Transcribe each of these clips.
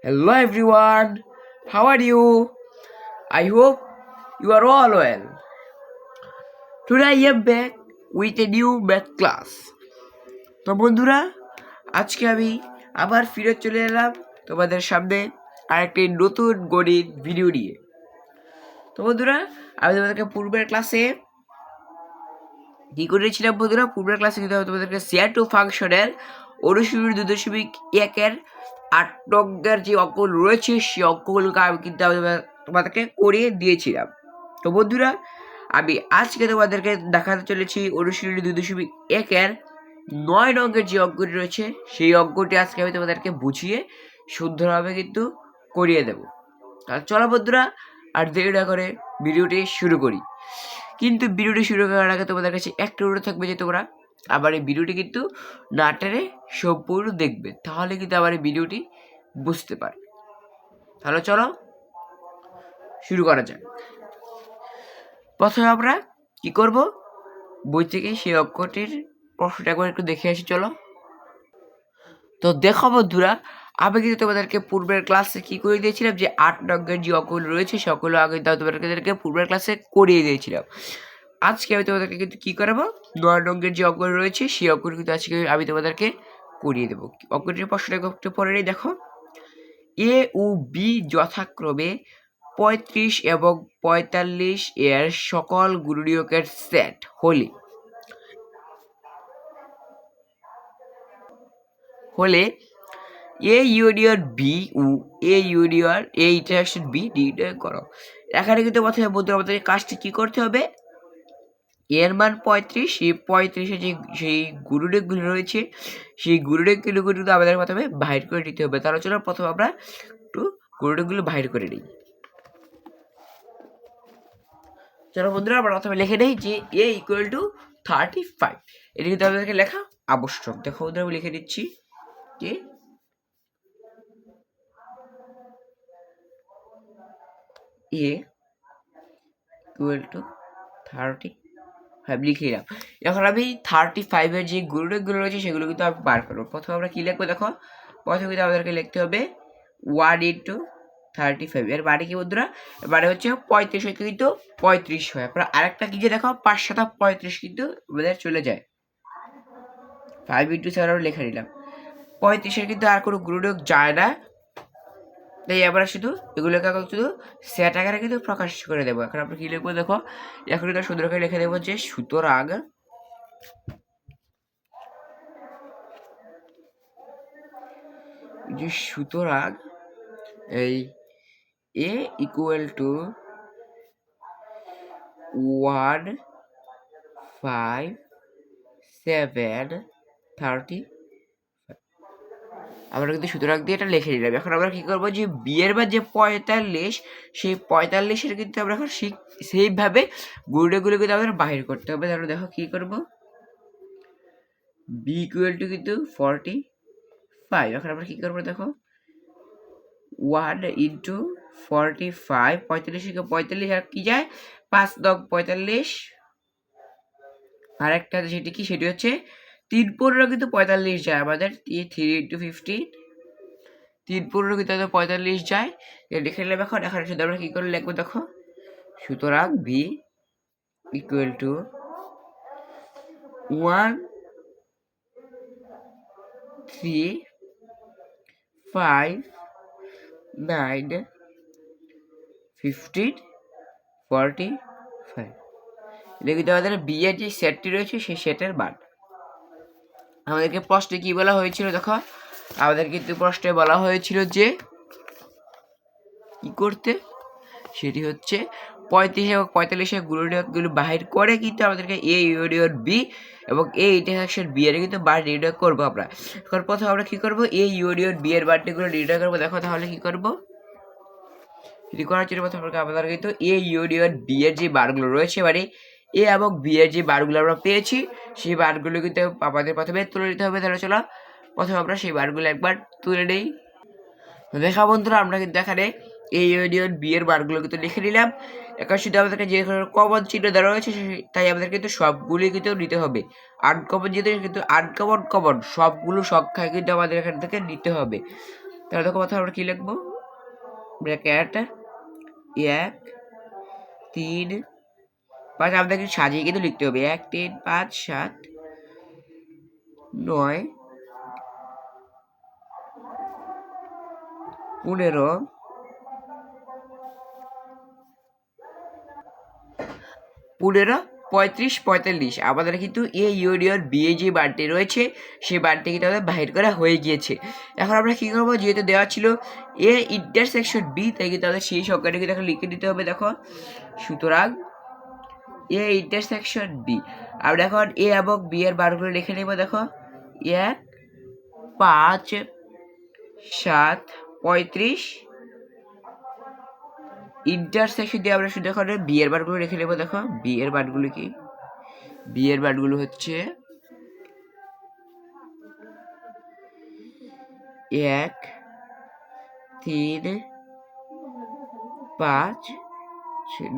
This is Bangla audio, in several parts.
Hello everyone, how are you? I hope you are all well. Today I am back with a new math class. তো বন্ধুরা, আজকে আমি আবার ফিরে চলে এলাম তোমাদের সামনে আরেকটি নতুন গণিত ভিডিও নিয়ে। তো বন্ধুরা, আমি তোমাদেরকে পূর্বের ক্লাসে কি করেছিলাম বন্ধুরা? পূর্বের ক্লাসে কিন্তু আমি তোমাদেরকে CR2 ফাংশনের অনুশীলনী 2.1 8 নংয়ের যে অঙ্কগুলো রয়েছে সেই অঙ্কগুলোকে আমি কিন্তু তোমাদেরকে করিয়ে দিয়েছিলাম। তো বন্ধুরা, আমি আজকে তোমাদেরকে দেখাতে চলেছি অনুশীলনী 2.1 9 নংয়ের যে অঙ্কটি রয়েছে সেই অঙ্কটি আজকে আমি তোমাদেরকে বুঝিয়ে সুন্দরভাবে কিন্তু করিয়ে দেব। তাহলে চলো বন্ধুরা, আর দেরি না করে ভিডিওটি শুরু করি। কিন্তু ভিডিওটি শুরু করার আগে তোমাদের কাছে একটা অনুরোধ থাকবে যে তোমরা আবার এই ভিডিওটি কিন্তু না টেনে সম্পূর্ণ দেখবে, তাহলে কিন্তু আবার এই ভিডিওটি বুঝতে পারবে। তাহলে চলো শুরু করা যাক। প্রথমে আমরা কি করব, বই থেকে সেই অঙ্কটির প্রশ্নটা একবার একটু দেখে আসি। চলো। তো দেখো বন্ধুরা, আমি কিন্তু তোমাদেরকে পূর্বের ক্লাসে কি করে দিয়েছিলাম, যে 8 নংয়ের যে অঙ্কগুলো রয়েছে সকল আগে তোমাদেরকে পূর্বের ক্লাসে করিয়ে দিয়েছিলাম। আজকে আমি তোমাদেরকে কিন্তু কি করাবো, 9 নংয়ের যে অঙ্কগুলো রয়েছে সেই অঙ্কগুলো কিন্তু আজকে আমি তোমাদেরকে করিয়ে দেবো। অঙ্কটির প্রশ্নটা একটু পরে নেই। দেখো, এ ও বি যথাক্রমে 35 এবং 45 এর সকল গুণনীয়কের সেট হলে এ ইউনিয়ন বি ও A union A intersection B নির্ণয় করো। এখানে কিন্তু প্রথমে বন্ধুরা আমাদের কাজটি কি করতে হবে, এর মান 35, এই 35-এ যে সেই গুণনীয়কগুলো রয়েছে সেই গুণনীয়কগুলো কিন্তু আমাদের প্রথমে বাহির করে নিতে হবে। তাহলে চলো প্রথমে আমরা একটু গুণনীয়কগুলো বাহির করে নিই। চলো বন্ধুরা, আমরা প্রথমে লিখে নেই যে এ ইকুয়াল টু 35। এটা কিন্তু আমাদেরকে লেখা আবশ্যক। দেখো বন্ধুরা, আমি লিখে দিচ্ছি যে এ ইকুয়াল টু 35 লিখে দিলাম। এখন আমি 35-এর যে গুণনীয়কগুলো রয়েছে সেগুলো কিন্তু আমি বার করবো। প্রথমে আমরা কি লিখবো, দেখো প্রথমে কিন্তু আমাদেরকে লিখতে হবে 1 ইন্টু 35। এর বাড়ি কি বন্ধুরা, এবারে হচ্ছে 35 হইতে কিন্তু 35 হয়। আপনার আরেকটা কি যে দেখো 5 7 35 কিন্তু আমাদের চলে যায়। 5 ইন্টু 7 আমরা লিখে নিলাম। 35-এর কিন্তু আর কোনো গুণনীয়ক যায় না, তাই আমরা শুধু এগুলোকে শুধু সেট আকারে কিন্তু প্রকাশ করে দেবো। এখন আমরা কি লিখবো, দেখো এখন কিন্তু সুন্দর করে লিখে দেবো যে সুতরাং এই এ ইকুয়াল টু 1 5 7 30। আমরা কিন্তু সুতরাং দিয়ে এটা লিখে নিলাম। এখন আমরা কি করবো, যে বি এর বার যে 45, সেই 45-এর কিন্তু আমরা এখন সেইভাবে গুণনীয়কগুলো কিন্তু আমাদের বাহির করতে হবে। তাহলে দেখো কি করবো, বি ইকুয়াল টু কিন্তু 45। এখন আমরা কি করবো, দেখো 1 ইন্টু 45, 45 আর কি যায় 5 দগ 45, আর একটা সেটি কি, সেটি হচ্ছে 3-15 কিন্তু 45 যায় আমাদের। 3 ইন্টু 15, 3-15 কিন্তু 45 যায়। লিখে নিলাম। এখন শুধু আমরা কি করে লিখবো, দেখো সুতরাং বি ইকুয়াল টু 1 3 5 9 15 45। এটা কিন্তু আমাদের বি এর যে সেটটি রয়েছে সেই সেটের মান। আমাদেরকে প্রশ্নে কি বলা হয়েছিল, দেখো আমাদের কিন্তু প্রশ্নে বলা হয়েছিল যে কি করতে, সেটি হচ্ছে 35 এবং 45-এর গুণনীয়কগুলো বাহির করে কিন্তু আমাদেরকে এ ইউনিয়ন বি এবং এ ইন্টারসেকশন বি এর কিন্তু বার নির্ণয় করবো আমরা। এখন প্রথমে আমরা কি করবো, এ ইউনিয়ন বি এর বারটিগুলো নির্ণয় করবো। দেখো তাহলে কি করবো, এটি করার জন্য প্রথমে আমাদের কিন্তু এ ইউনিয়ন বি এর যে বারগুলো রয়েছে, মানে এ এবং বি এর যে বারগুলো আমরা পেয়েছি সেই বারগুলো কিন্তু আমাদের প্রথমে তুলে নিতে হবে। তাহলে চলো প্রথমে আমরা সেই বারগুলো একবার তুলে নেই। দেখা বন্ধুরা, আমরা কিন্তু এখানে এই ইউনিয়ন বি এর বারগুলো কিন্তু লিখে নিলাম। এখন শুধু আমাদেরকে যে কমন চিহ্ন দেওয়া রয়েছে তাই আমাদের কিন্তু সবগুলি কিন্তু নিতে হবে। আনকমন যেহেতু কিন্তু আনকমন কমন সবগুলো সংখ্যায় কিন্তু আমাদের এখান থেকে নিতে হবে। তাহলে দেখো কথা আমরা কি লিখবো, ব্র্যাকেট 1 3 5, আমাদের কিন্তু সাজিয়ে কিন্তু লিখতে হবে 1 3 5 7 9 15 15 35 45। আমাদের কিন্তু এ ইউনিয়ন বি যে বারটি রয়েছে সেই বারটি কিন্তু আমাদের বাহির করা হয়ে গিয়েছে। এখন আমরা কী করবো, যেহেতু দেওয়া ছিল এ ইন্টারসেকশন বি, তাই কিন্তু আমাদের সেই সংখ্যাটা কিন্তু এখন লিখে দিতে হবে। দেখো, সুতরাং এ ইন্টারসেকশন বি, আমরা এখন এ এবং বি এর বারগুলো লিখে নেব। দেখো 1 5 7 35, ইন্টারসেকশন দিয়ে আমরা শুধু এখন বি এর বারগুলো রেখে নেবো। দেখো বি এর বারগুলো কি, বি এর বারগুলো হচ্ছে 1 3 5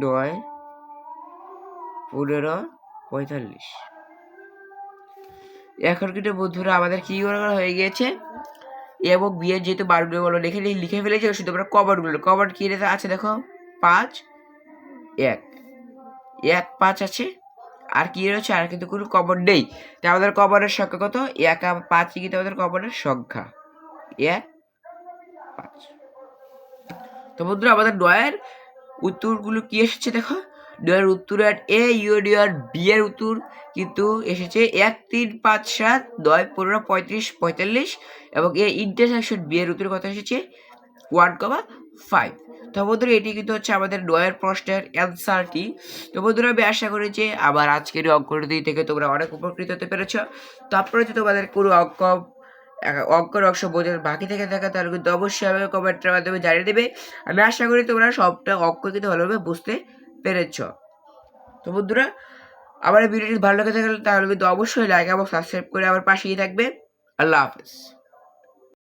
9 15 45। এখন কিন্তু বন্ধুরা আমাদের কি করা হয়ে গিয়েছে, এবং বি এর যেহেতু বারগুলো লিখে ফেলেছে, শুধু আমরা কভার কি আছে দেখো 5 1 1 5 আছে, আর কি রয়েছে, আর কিন্তু কোনো কভার নেই। তাই আমাদের কভারের সংখ্যা কত, 1 আর 5 কিন্তু আমাদের কভারের সংখ্যা 1 5। তো বন্ধুরা আমাদের নয়ের উত্তরগুলো কি এসেছে, দেখো নয়ের উত্তরের এ ইউনিয়ন বি এর উত্তর কিন্তু এসেছে 1 3 5 7 9 15 35 45, এবং এ ইন্টারসেকশন বি এর উত্তর কথা এসেছে 1,5। তো বন্ধুরা এটি কিন্তু হচ্ছে আমাদের নয়ের প্রশ্নের অ্যান্সারটি। তো বন্ধুরা আমি আশা করি যে আবার আজকের অঙ্কটি থেকে তোমরা অনেক উপকৃত হতে পেরেছ। তারপরে যদি তোমাদের কোনো অঙ্কের অংশ বোঝার বাকি থেকে থাকে তাহলে কিন্তু অবশ্যই আমাকে কমেন্টের মাধ্যমে জানিয়ে দেবে। আমি আশা করি তোমরা সবটা অঙ্ক কিন্তু ভালোভাবে বুঝতে পেরেছ। তো বন্ধুরা আমার এই ভিডিওটি ভালো লেগে থাকলে তাহলে কিন্তু অবশ্যই লাইক এবং সাবস্ক্রাইব করে আমার পাশেই থাকবে। আল্লাহ হাফেজ।